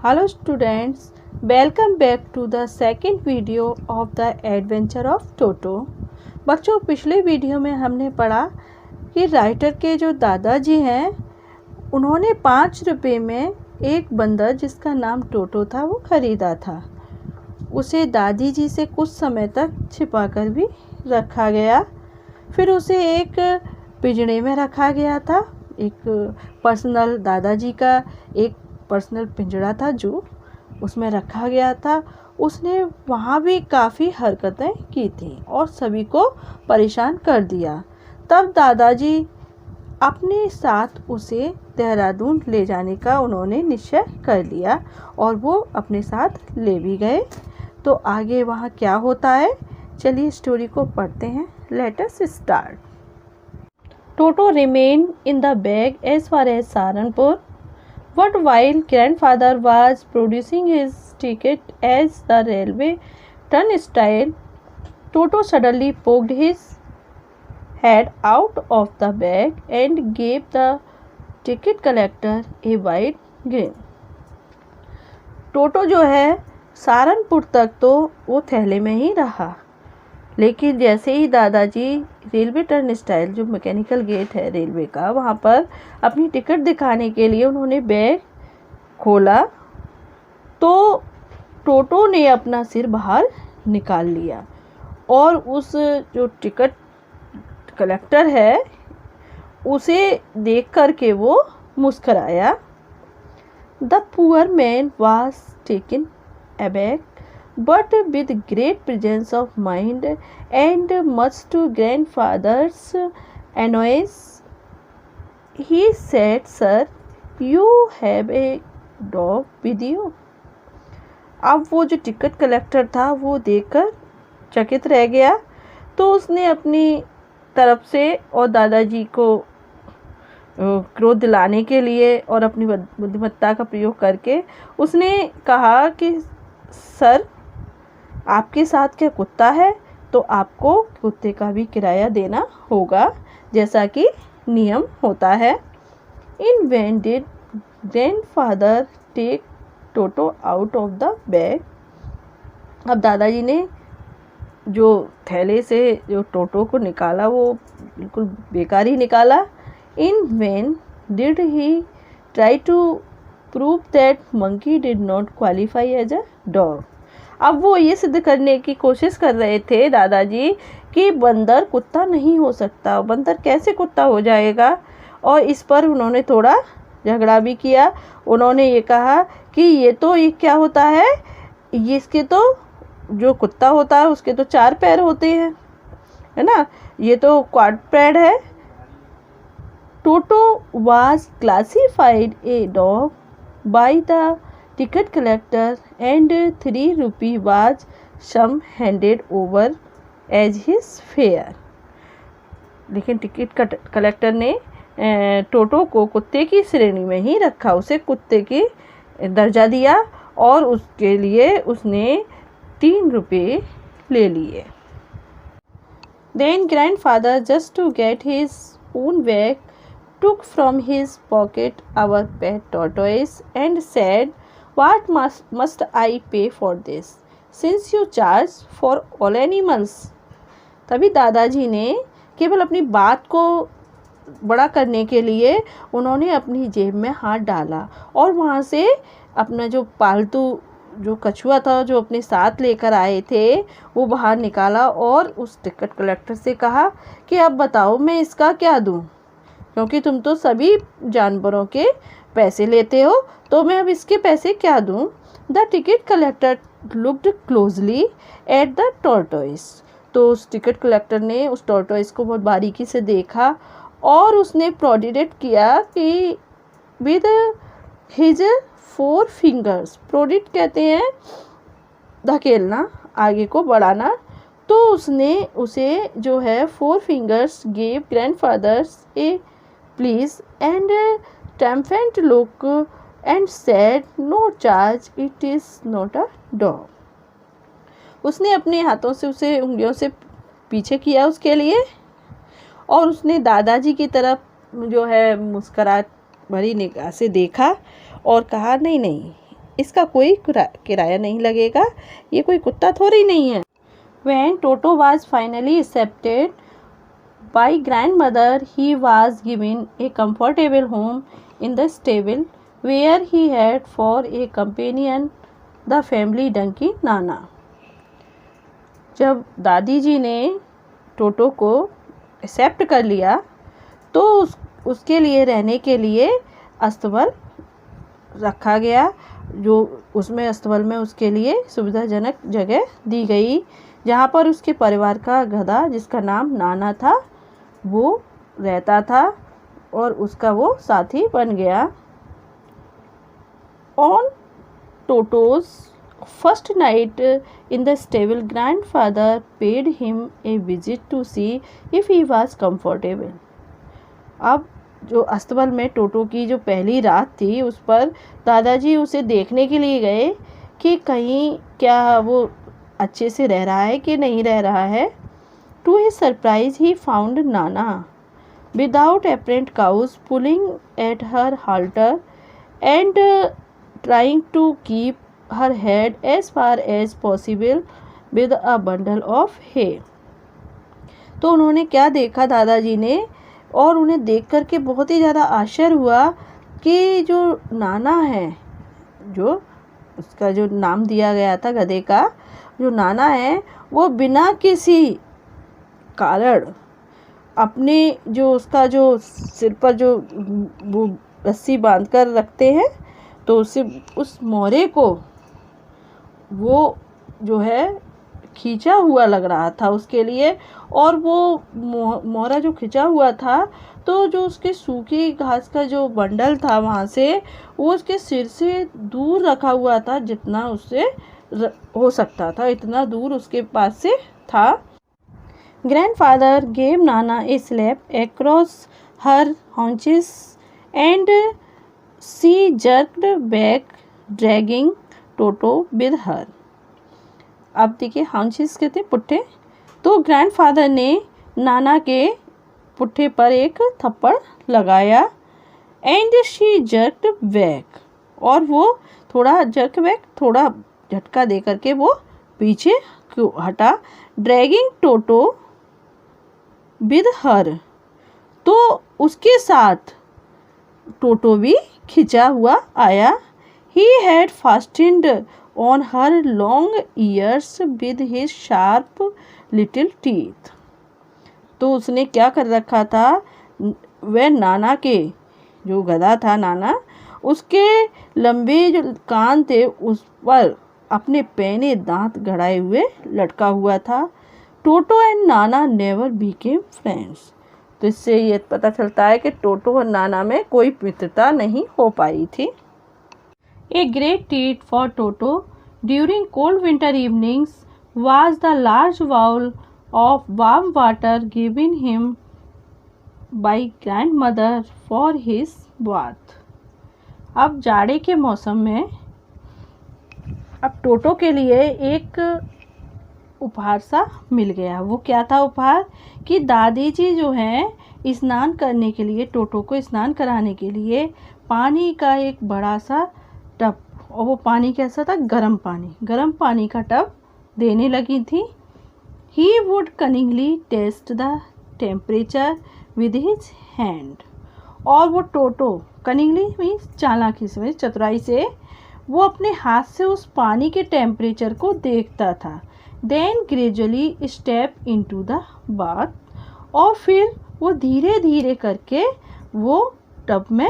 Hello students, welcome back to the second video of the adventure of Toto। बच्चों, पिछले video में हमने पढ़ा कि राइटर के जो दादाजी हैं उन्होंने 5 रुपये में एक बंदर जिसका नाम टोटो था वो ख़रीदा था। उसे दादी जी से कुछ समय तक छिपाकर भी रखा गया। फिर उसे एक पिंजरे में रखा गया था। एक पर्सनल दादाजी का एक पर्सनल पिंजरा था जो उसमें रखा गया था। उसने वहाँ भी काफ़ी हरकतें की थी और सभी को परेशान कर दिया। तब दादाजी अपने साथ उसे देहरादून ले जाने का उन्होंने निश्चय कर लिया और वो अपने साथ ले भी गए। तो आगे वहाँ क्या होता है, चलिए स्टोरी को पढ़ते हैं। Let us start. Toto remain in the bag as far as Saharanpur, but while grandfather was producing his ticket as the railway turnstile, Toto suddenly poked his head out of the bag and gave the ticket collector a wide grin. टोटो जो है सहारनपुर तक तो वो थैले में ही रहा, लेकिन जैसे ही दादाजी रेलवे टर्नस्टाइल जो मैकेनिकल गेट है रेलवे का वहाँ पर अपनी टिकट दिखाने के लिए उन्होंने बैग खोला तो टोटो ने अपना सिर बाहर निकाल लिया और उस जो टिकट कलेक्टर है उसे देख कर के वो मुस्कराया। The poor man was taken aback but with great presence of mind and much to grandfather's annoyance, he said, "Sir, you have a dog with you." अब वो जो टिकट कलेक्टर था वो देखकर चकित रह गया, तो उसने अपनी तरफ से और दादाजी को क्रोध दिलाने के लिए और अपनी बुद्धिमत्ता का प्रयोग करके उसने कहा कि सर, आपके साथ क्या कुत्ता है तो आपको कुत्ते का भी किराया देना होगा जैसा कि नियम होता है। In when did grandfather take Toto out of the bag. अब दादाजी ने जो थैले से जो टोटो को निकाला वो बिल्कुल बेकार ही निकाला। In when did he try to prove that monkey did not qualify as a dog. अब वो ये सिद्ध करने की कोशिश कर रहे थे दादाजी कि बंदर कुत्ता नहीं हो सकता, बंदर कैसे कुत्ता हो जाएगा। और इस पर उन्होंने थोड़ा झगड़ा भी किया। उन्होंने ये कहा कि ये क्या होता है, ये इसके तो जो कुत्ता होता है उसके तो 4 पैर होते हैं, है ना, ये तो क्वाड्रपेड है। टोटो was classified a dog by the ticket collector and 3 rupee was some handed over as his fare। लेकिन टिकट कलेक्टर ने टोटो को कुत्ते की श्रेणी में ही रखा, उसे कुत्ते की दर्जा दिया और उसके लिए उसने 3 रुपये ले लिए। Then grandfather, just to get his own bag, took from his pocket our pet tortoise and said, "What must I pay for this, since you charge for all animals?" तभी दादाजी ने केवल अपनी बात को बड़ा करने के लिए उन्होंने अपनी जेब में हाथ डाला और वहाँ से अपना जो पालतू जो कछुआ था जो अपने साथ लेकर आए थे वो बाहर निकाला और उस टिकट कलेक्टर से कहा कि अब बताओ मैं इसका क्या दूँ, क्योंकि तुम तो सभी जानवरों के पैसे लेते हो, तो मैं अब इसके पैसे क्या दूं। The ticket collector looked closely at the tortoise. तो उस टिकट कलेक्टर ने उस टॉर्टोइस को बहुत बारीकी से देखा और उसने प्रोडिडेट किया कि विद हिज 4 फिंगर्स, प्रोडिट कहते हैं धकेलना, आगे को बढ़ाना, तो उसने उसे जो है 4 fingers gave grandfathers A please and triumphant look and said, "No charge, it is not a dog." उसने अपने हाथों से उसे उंगलियों से पीछे किया उसके लिए और उसने दादाजी की तरफ जो है मुस्कुराहट भरी निगाह से देखा और कहा, नहीं नहीं, इसका कोई किराया नहीं लगेगा, ये कोई कुत्ता थोड़ी नहीं है। When Toto was finally accepted by grandmother, he was given a comfortable home in the stable where he had for a companion the family donkey Nana. जब दादी जी ने टोटो को एक्सेप्ट कर लिया तो उसके लिए रहने के लिए अस्तबल रखा गया, जो उसमें अस्तबल में उसके लिए सुविधाजनक जगह दी गई, जहाँ पर उसके परिवार का गधा जिसका नाम नाना था वो रहता था और उसका वो साथी बन गया। On Toto's first night in the stable grandfather paid him a visit to see if he was comfortable. अब जो अस्तबल में टोटो की जो पहली रात थी उस पर दादाजी उसे देखने के लिए गए कि कहीं क्या वो अच्छे से रह रहा है कि नहीं रह रहा है। To his surprise he found Nana without apparent cause pulling at her halter and trying to keep her head as far as possible with a bundle of hay. तो उन्होंने क्या देखा दादाजी ने, और उन्हें देख कर के बहुत ही ज़्यादा आश्चर्य हुआ कि जो नाना है, जो उसका जो नाम दिया गया था गधे का, जो नाना है वो बिना किसी कारण अपने जो उसका जो सिर पर जो वो रस्सी बांध कर रखते हैं तो उसे उस मोरे को वो जो है खींचा हुआ लग रहा था उसके लिए, और वो मोरा जो खींचा हुआ था तो जो उसके सूखी घास का जो बंडल था वहाँ से वो उसके सिर से दूर रखा हुआ था, जितना उससे हो सकता था इतना दूर उसके पास से था। Grandfather gave Nana a slap across her haunches and she jerked back dragging Toto with her. अब देखिए हाउंचेस कहते हैं पुट्ठे, तो ग्रैंडफादर ने नाना के पुट्ठे पर एक थप्पड़ लगाया एंड शी जर्क्ड बैक, और वो थोड़ा जर्क बैक थोड़ा झटका दे करके वो पीछे हटा। ड्रैगिंग टोटो विद हर, तो उसके साथ टोटो भी खिंचा हुआ आया। He had fastened on her long years with his sharp little teeth. तो उसने क्या कर रखा था, वह नाना के जो गधा था नाना, उसके लंबे जो कान थे उस पर अपने पैने दांत गड़ाए हुए लटका हुआ था। टोटो and Nana never became friends. तो इससे ये पता चलता है कि टोटो और नाना में कोई मित्रता नहीं हो पाई थी। A great treat for Toto during cold winter evenings was the large bowl of warm water given him by grandmother for his bath. अब जाड़े के मौसम में अब टोटो के लिए एक उपहार सा मिल गया। वो क्या था उपहार, कि दादी जी जो हैं स्नान करने के लिए, टोटो को स्नान कराने के लिए पानी का एक बड़ा सा टब, और वो पानी कैसा था, गर्म पानी का टब देने लगी थी। He would cunningly test the temperature with his hand, और वो टोटो कनिंगली मीन्स चालाकी से, चतुराई से वो अपने हाथ से उस पानी के टेम्परेचर को देखता था। Then gradually step into the bath, और फिर वो धीरे धीरे करके वो टब में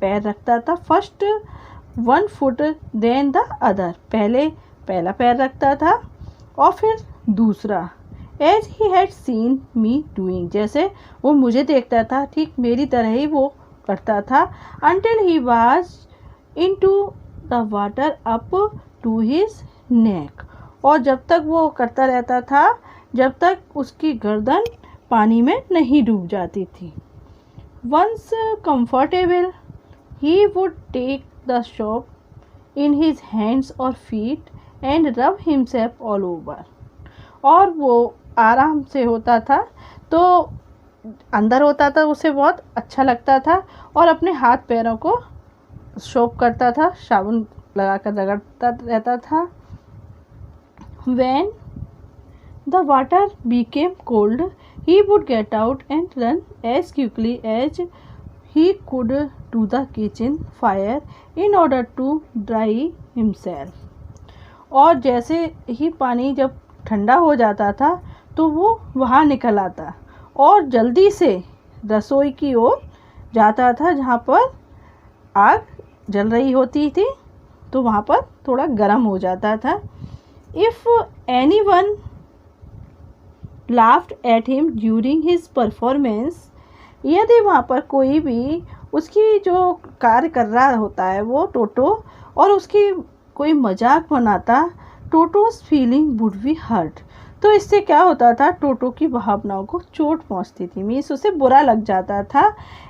पैर रखता था। First 1 foot then the other, पहले पहला पैर रखता था और फिर दूसरा। As he had seen me doing, जैसे वो मुझे देखता था ठीक मेरी तरह ही वो करता था। Until he was into the water up to his neck, और जब तक वो करता रहता था जब तक उसकी गर्दन पानी में नहीं डूब जाती थी। Once comfortable he would take the soap in his hands और feet and rub himself all over, और वो आराम से होता था तो अंदर होता था, उसे बहुत अच्छा लगता था और अपने हाथ पैरों को सोप करता था साबुन लगा कर रगड़ता रहता था। When the water became cold, he would get out and run as quickly as he could to the kitchen fire in order to dry himself. और जैसे ही पानी जब ठंडा हो जाता था तो वो वहाँ निकल आता और जल्दी से रसोई की ओर जाता था जहाँ पर आग जल रही होती थी, तो वहाँ पर थोड़ा गर्म हो जाता था। If anyone laughed at him during his performance, यदि वहाँ पर कोई भी उसकी जो कार्य कर रहा होता है वो टोटो और उसकी कोई मजाक बनाता, टोटोस फीलिंग वुड बी हर्ट। तो इससे क्या होता था, टोटो की भावनाओं को चोट पहुंचती थी, मीन्स उसे बुरा लग जाता था।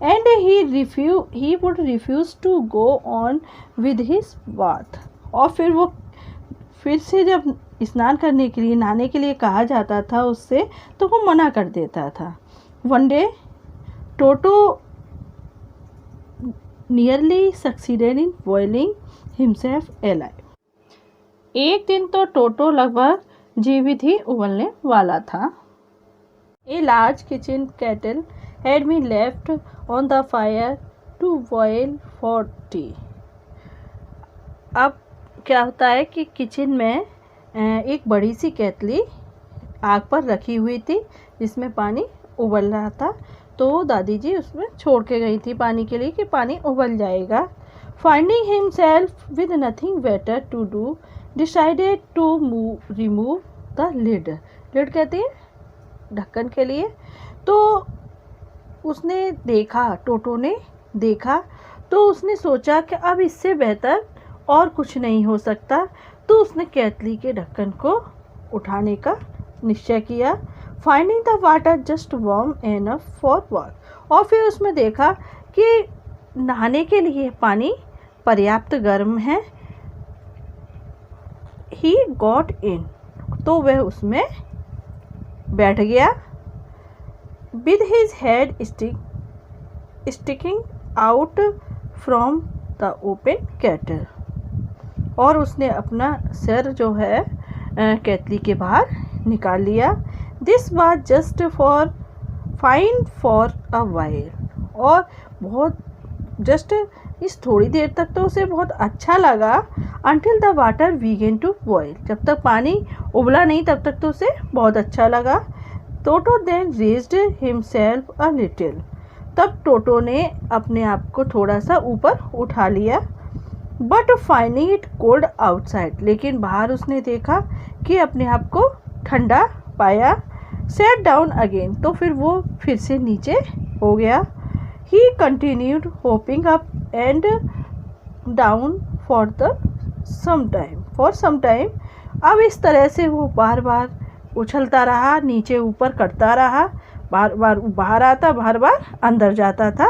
And he would refuse to go on with his bath. और फिर से जब स्नान करने के लिए, नहाने के लिए कहा जाता था उससे, तो वो मना कर देता था। One day toto nearly succeeded in boiling himself alive. एक दिन तो टोटो लगभग जीवित ही उबलने वाला था। A large kitchen kettle had been left on the fire to boil for tea. अब क्या होता है कि किचन में एक बड़ी सी केतली आग पर रखी हुई थी जिसमें पानी उबल रहा था, तो दादी जी उसमें छोड़ के गई थी पानी के लिए कि पानी उबल जाएगा। Finding himself with nothing better to do, decided to remove the lid. Lid कहते हैं ढक्कन के लिए। तो उसने देखा, टोटो ने देखा, तो उसने सोचा कि अब इससे बेहतर और कुछ नहीं हो सकता, तो उसने केतली के ढक्कन को उठाने का निश्चय किया। Finding the water just warm enough for wash. और फिर उसमें देखा कि नहाने के लिए पानी पर्याप्त गर्म है। He got in, तो वह उसमें बैठ गया। With his head sticking out from the open kettle, और उसने अपना सिर जो है केतली के बाहर निकाल लिया। This was just fine for a while, और बहुत जस्ट इस थोड़ी देर तक तो उसे बहुत अच्छा लगा। Until the water began to boil, जब तक पानी उबला नहीं तब तक तो उसे बहुत अच्छा लगा। टोटो then raised himself a little, तब टोटो ने अपने आप को थोड़ा सा ऊपर उठा लिया। But finding it cold outside, लेकिन बाहर उसने देखा कि अपने आप को ठंडा पाया। Sat down again, तो फिर वो फिर से नीचे हो गया। He continued hopping up and down for some time. अब इस तरह से वो बार बार उछलता रहा, नीचे ऊपर करता रहा, बार बार बाहर आता, बार बार अंदर जाता था।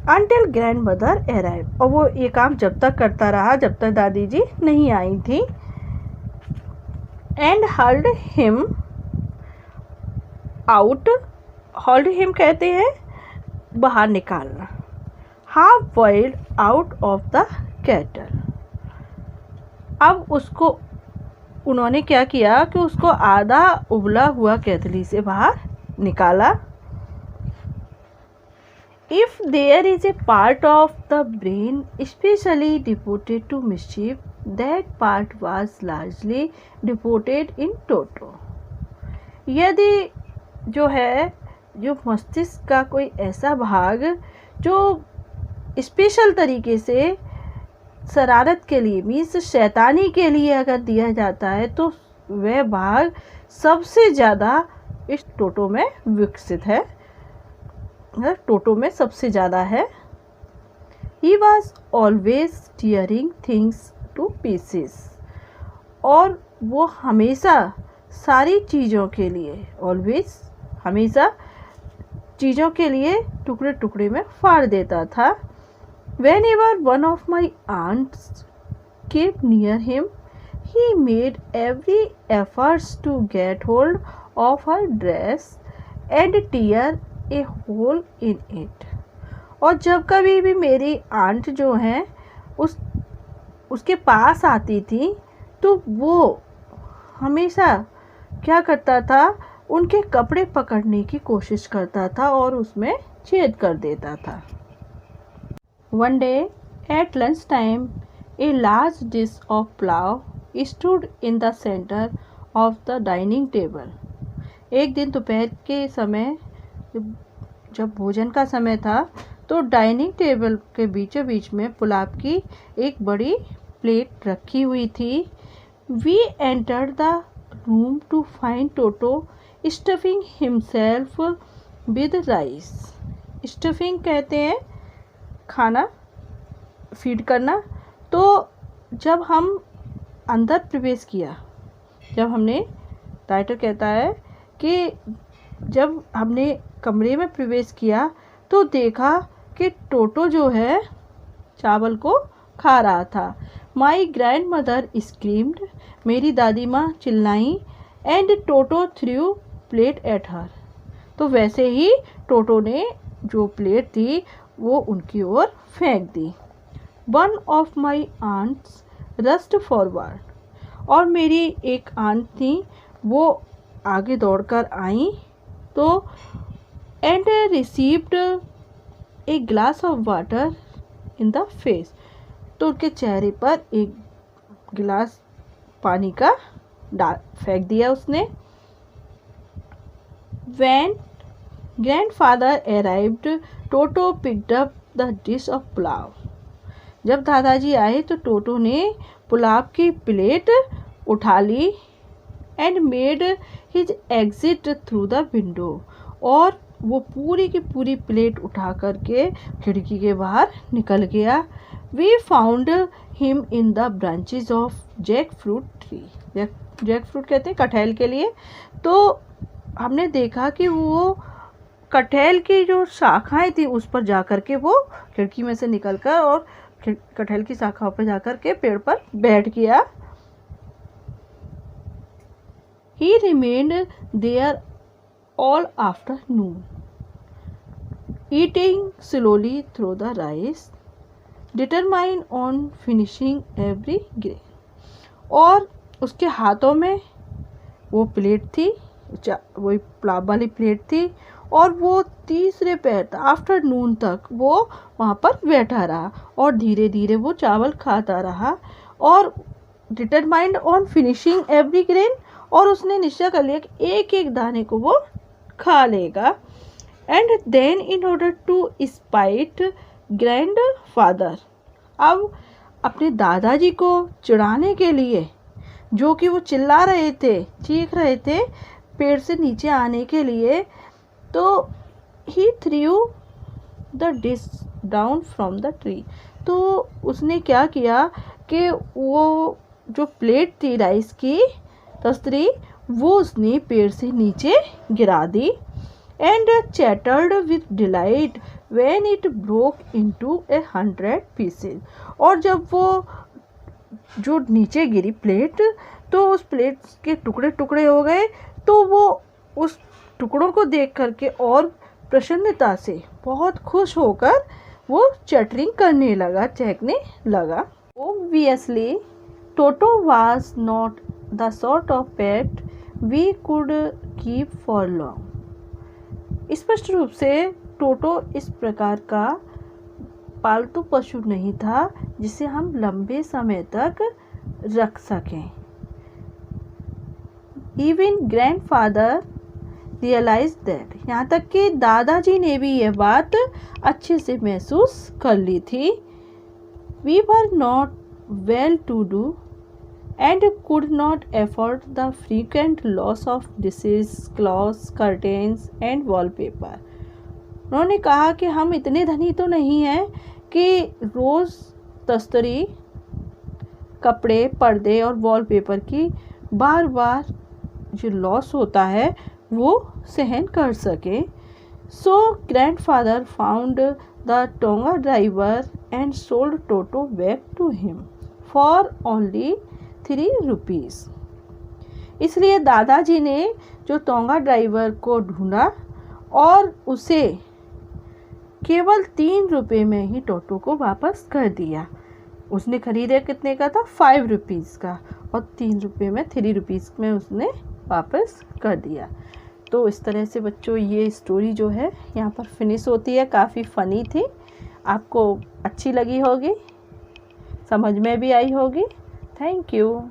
Until grandmother arrived, और वो ये काम जब तक करता रहा जब तक दादी जी नहीं आई थी। And hauled him out, hauled him कहते हैं बाहर निकालना। Half boiled out of the kettle. अब उसको उन्होंने क्या किया कि उसको आधा उबला हुआ केतली से बाहर निकाला। If there is a part of the brain specially डिपोटेड to mischief, that part was largely डिपोटेड इन टोटो। यदि जो है जो मस्तिष्क का कोई ऐसा भाग जो स्पेशल तरीके से शरारत के लिए, मीन्स शैतानी के लिए अगर दिया जाता है, तो वह भाग सबसे ज़्यादा इस टोटो में विकसित है, टोटो में सबसे ज़्यादा है। He was always tearing things two pieces, और वो हमेशा सारी चीज़ों के लिए, ऑलवेज हमेशा चीज़ों के लिए टुकड़े टुकड़े में फाड़ देता था। Whenever one of my aunts came near him, he made every effort to get hold of her dress and tear a hole in it. और जब कभी भी मेरी आंट जो हैं उसके पास आती थी तो वो हमेशा क्या करता था, उनके कपड़े पकड़ने की कोशिश करता था और उसमें छेद कर देता था। One day at lunchtime, a large dish of pulao stood in the center of the dining table. एक दिन दोपहर के समय जब भोजन का समय था तो डाइनिंग टेबल के बीचों बीच में पुलाव की एक बड़ी प्लेट रखी हुई थी। We entered the room to find Toto stuffing himself with rice. Stuffing कहते हैं खाना फीड करना। तो जब हम अंदर प्रवेश किया, जब हमने राइटर कहता है कि जब हमने कमरे में प्रवेश किया तो देखा कि टोटो जो है चावल को खा रहा था। माई ग्रैंड मदर स्क्रीम्ड, मेरी दादी माँ चिल्लाई, and Toto through plate at her, तो वैसे ही टोटो ने जो प्लेट थी वो उनकी ओर फेंक दी। One of my aunts rushed forward, और मेरी एक आंट थी वो आगे दौड़कर आई तो and received a glass of water in the face, तो उनके चेहरे पर एक गिलास पानी का फेंक दिया उसने। When grandfather arrived, Toto picked up the dish of pulao. जब दादाजी आए तो टोटो ने पुलाव की प्लेट उठा ली। And made his exit through the window, और वो पूरी की पूरी प्लेट उठा करके खिड़की के बाहर निकल गया। We found him in the branches of jackfruit tree, jackfruit कहते हैं कटहल के लिए। तो हमने देखा कि वो कटहल की जो शाखाएं थी उस पर जाकर के वो खिड़की में से निकलकर और कटहल की शाखाओं पर जाकर के पेड़ पर बैठ गया। He remained there all afternoon, eating slowly through the rice, determined on finishing every grain. और उसके हाथों में वो प्लेट थी, वही पुलाव वाली प्लेट थी, और वो तीसरे पहर आफ्टरनून तक वो वहाँ पर बैठा रहा और धीरे धीरे वो चावल खाता रहा और determined on finishing every grain, और उसने निश्चय कर लिया कि एक एक दाने को वो खा लेगा। And then in order to spite grandfather, अब अपने दादाजी को चिढ़ाने के लिए, जो कि वो चिल्ला रहे थे, चीख रहे थे पेड़ से नीचे आने के लिए, तो he threw the dish down from the tree, तो उसने क्या किया कि वो जो प्लेट थी राइस की तस्तरी वो उसने पेड़ से नीचे गिरा दी। And chattered with delight when it broke into 100 pieces, और जब वो जो नीचे गिरी प्लेट तो उस प्लेट के टुकड़े टुकड़े हो गए, तो वो उस टुकड़ों को देख करके और प्रसन्नता से बहुत खुश होकर वो चैटरिंग करने लगा, चहकने लगा। Obviously, Toto was not the sort of pet we could keep for long. स्पष्ट रूप से टोटो इस प्रकार का पालतू पशु नहीं था जिसे हम लंबे समय तक रख सकें। Even grandfather realized that, यहाँ तक कि दादाजी ने भी यह बात अच्छे से महसूस कर ली थी। We were not well to do and could not afford the frequent loss of dishes, cloths, curtains and wallpaper. उन्होंने कहा कि हम इतने धनी तो नहीं हैं कि रोज़ तस्तरी, कपड़े, पर्दे और वॉलपेपर की बार बार जो लॉस होता है वो सहन कर सके। So grandfather found the tonga driver and sold Toto back to him for only 3 rupees. इसलिए दादाजी ने जो टोंगा ड्राइवर को ढूंढा और उसे केवल 3 रुपये में ही टोटो को वापस कर दिया। उसने ख़रीदा कितने का था, 5 रुपीज़ का, और 3 रुपये में 3 रुपीज़ में उसने वापस कर दिया। तो इस तरह से बच्चों ये स्टोरी जो है यहाँ पर फिनिश होती है। काफ़ी फ़नी थी, आपको अच्छी लगी होगी, समझ में भी आई होगी। Thank you.